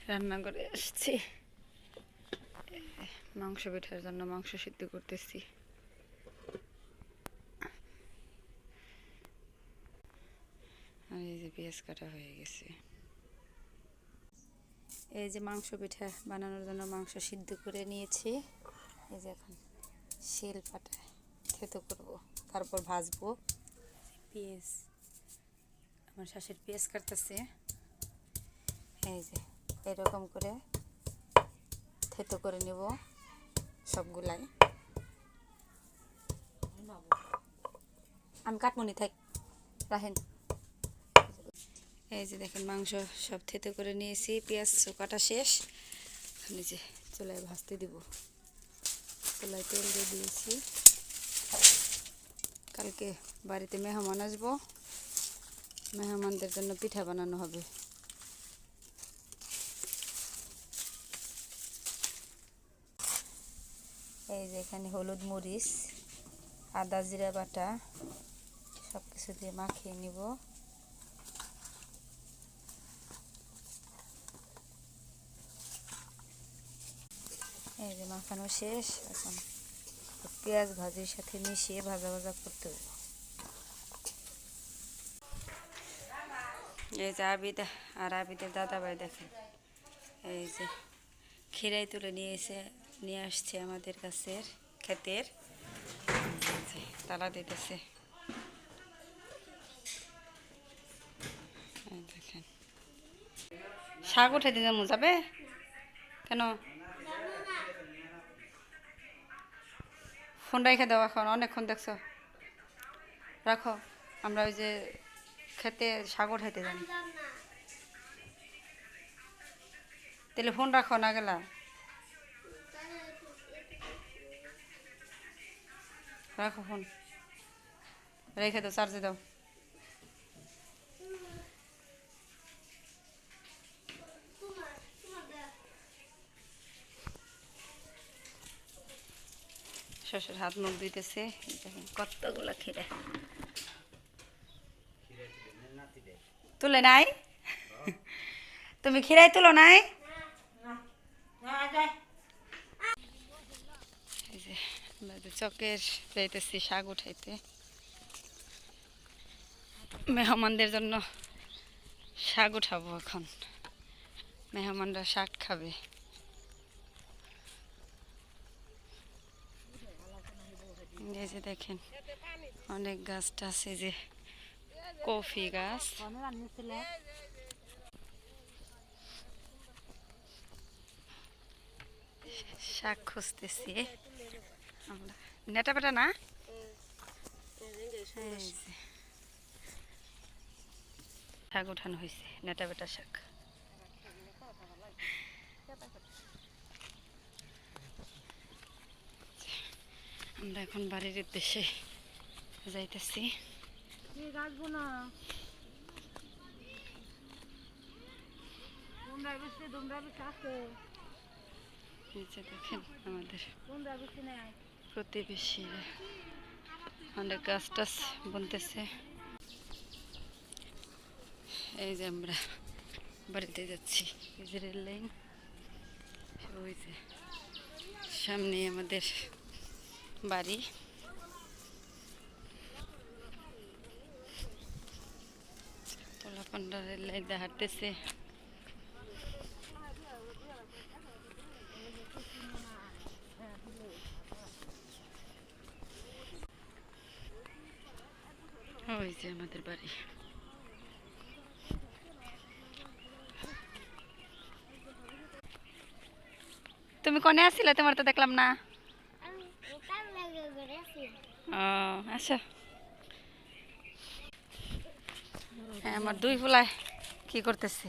রান্না করে আসছি। মাংস পিঠার জন্য মাংস সিদ্ধ করতেছি। আর এই যে পেঁয়াজ কাটা হয়ে গেছে। এই যে মাংস পিঠা বানানোর জন্য মাংস সিদ্ধ করে নিয়েছি। এই যে এখন শিল পাটায় থেতো করব, তারপর ভাজবো। পেঁয়াজ, আমার শাশুড়ি পেঁয়াজ কাটতেছে। এই যে এরকম করে থেতো করে নেব সবগুলাই। আমি কাটমনি থাক রাখেন। এই যে দেখেন মাংস সব থেতো করে নিয়েছি, পেঁয়াজ কাটা শেষ। এই যে চুলায় ভাজতে দিব। চুলায় তেল দিয়ে দিয়েছি। কালকে বাড়িতে মেহমান আসবো, মেহমানদের জন্য পিঠা বানানো হবে। এই যে এখানে হলুদ, মরিচ, আদা, জিরা বাটা সব কিছু দিয়ে মাখিয়ে নিব। এই যে মাখানো শেষ। এখন পেঁয়াজ ভাজির সাথে মিশিয়ে ভাজা ভাজা করতে হবে। এই যে আবিদা আর আবিদের দাদাভাই দেখেন, এই যে খিরাই তুলে নিয়ে আসছে আমাদের কাছের ক্ষেতের। তালা দিতেছে। দেখেন শাক উঠে দিতে যাবে কেন? ফোন রেখে দাও, এখন অনেকক্ষণ দেখছো, রাখো। আমরা ওই যে খেতে শাক উঠাইতে জানি, তাহলে ফোন রাখো না গেলা, রাখো ফোন, রেখে দাও, চার্জে দাও। শ্বশুর হাত মুখ দিতেছে। দেখেন কতগুলা খিরা তুলে নাই। তুমি খিরাই তুলো নাই? এই যে আমরা চকের যাইতেছি শাক উঠাইতে, মেহমানদের জন্য শাক উঠাবো। এখন মেহমানরা শাক খাবে। এই যে দেখেন অনেক গাছটা আছে, যে কফি গাছ। শাক খুঁজতেছি আমরা, নেটা বেটা না। শাক উঠানো হয়েছে, নেটা বেটা শাক। আমরা এখন বাড়ির উদ্দেশ্যে যাইতেছি। দেখেন আমাদের প্রতিবেশীরা অনেক গাছ টাছ বুনতেছে। এই যে আমরা বাড়িতে যাচ্ছি, এই যে রেল লাইন, ওই যে সামনে আমাদের বাড়ি। পোলাপান্ডা রেল লাইন হাঁটতেছে। ওই যে আমাদের বাড়ি। তুমি কোনে আসছিলে? তোমার তো দেখলাম না। আচ্ছা, হ্যাঁ, আমার দুই ফুলায় কি করতেছে?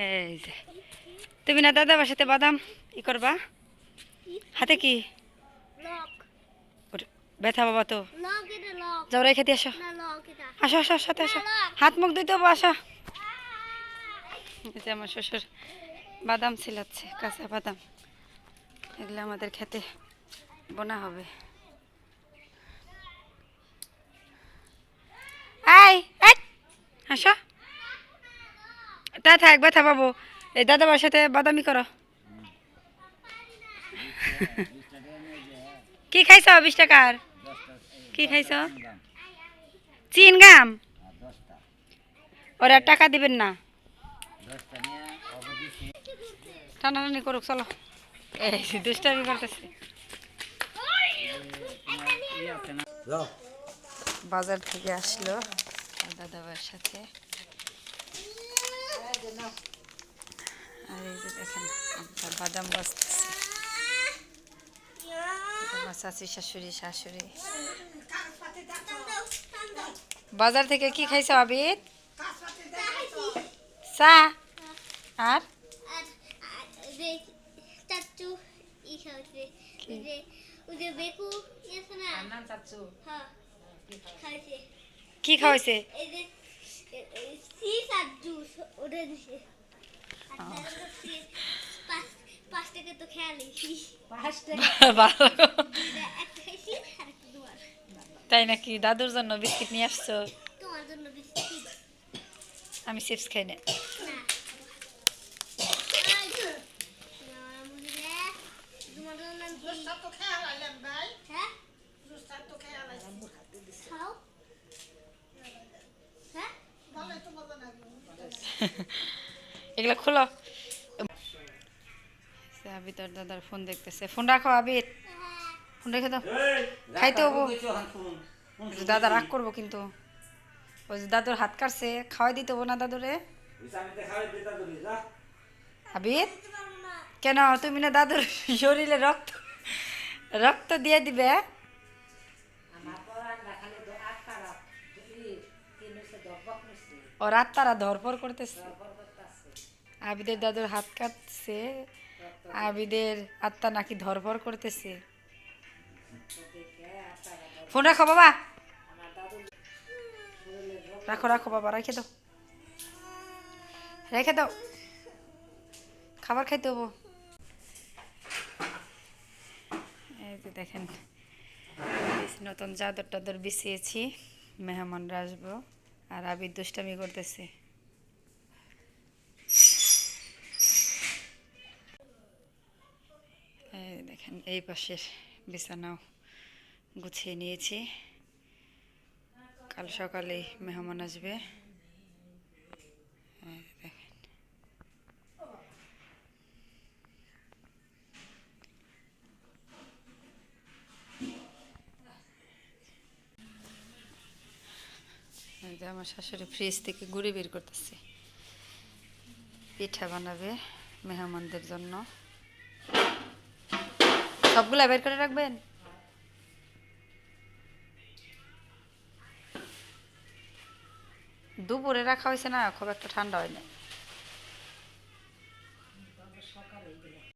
এই যে তুমি না দাদা বাসাতে বাদাম ই করবা, হাতে কি ব্যথা বাবা? তো যাও রেখে দিয়ে আসো, আসো আসো, সাথে আসো, হাত মুখ দিতে হবো, আসো। এই যে আমার শ্বশুর বাদাম ছিলাচ্ছে, কাঁচা বাদাম, এগুলো আমাদের খেতে বোনা হবে। এই আসো, তা থাক ব্যথা পাবো। এই দাদাবার সাথে বাদামি করো। কি খাইছ 20 টাকার? কি খাইছ? চিনগাম। ওরা টাকা দিবেন না। টানাটানি করুক চলো। এই দুষ্টামি করতেছে। বাজার থেকে আসলো দাদাবার সাথে। আর এই যে দেখেন বাদাম বাজতেছে। আমার চাচি শাশুড়ি শাশুড়ি। বাজার থেকে কি খাইছো আবিদ? চা আর কি খাওয়াইছে? তাই নাকি? দাদুর জন্য বিস্কিট নিয়ে আসছো? আমি চিপস খাই না। এগুলা খোলো। আবিদ আর দাদার ফোন দেখতেছে। ফোন রাখো আবিদ, ফোন রেখে দাও। খাইতে হবো। দাদা রাগ করবো কিন্তু। ওই যে দাদুর হাত কাটছে, খাওয়াই দিতে হবো না দাদুরে। আবিদ কেন? তুমি না দাদুর শরীরে রক্ত রক্ত দিয়ে দিবে। ও রাত তারা ধরপর করতেছে। আবিদের দাদুর হাত কাটছে, আবিদের আত্মা নাকি ধরপর করতেছে। ফোন রাখো বাবা, রাখো রাখো বাবা, রেখে দাও, রেখে দাও, খাবার খাইতে হবো। এই যে দেখেন নতুন চাদর টাদর বিছিয়েছি, মেহমানরা আসবো। আর আবির দুষ্টামি করতেছে। দেখেন এই পাশের বিছানাও গুছিয়ে নিয়েছি, কাল সকালে মেহমান আসবে। দেখেন আমার শাশুড়ি ফ্রিজ থেকে গুড়ি বের করতেছে, পিঠা বানাবে মেহমানদের জন্য। সবগুলা বের করে রাখবেন। দুপুরে রাখা হয়েছে না, খুব একটা ঠান্ডা হয় না।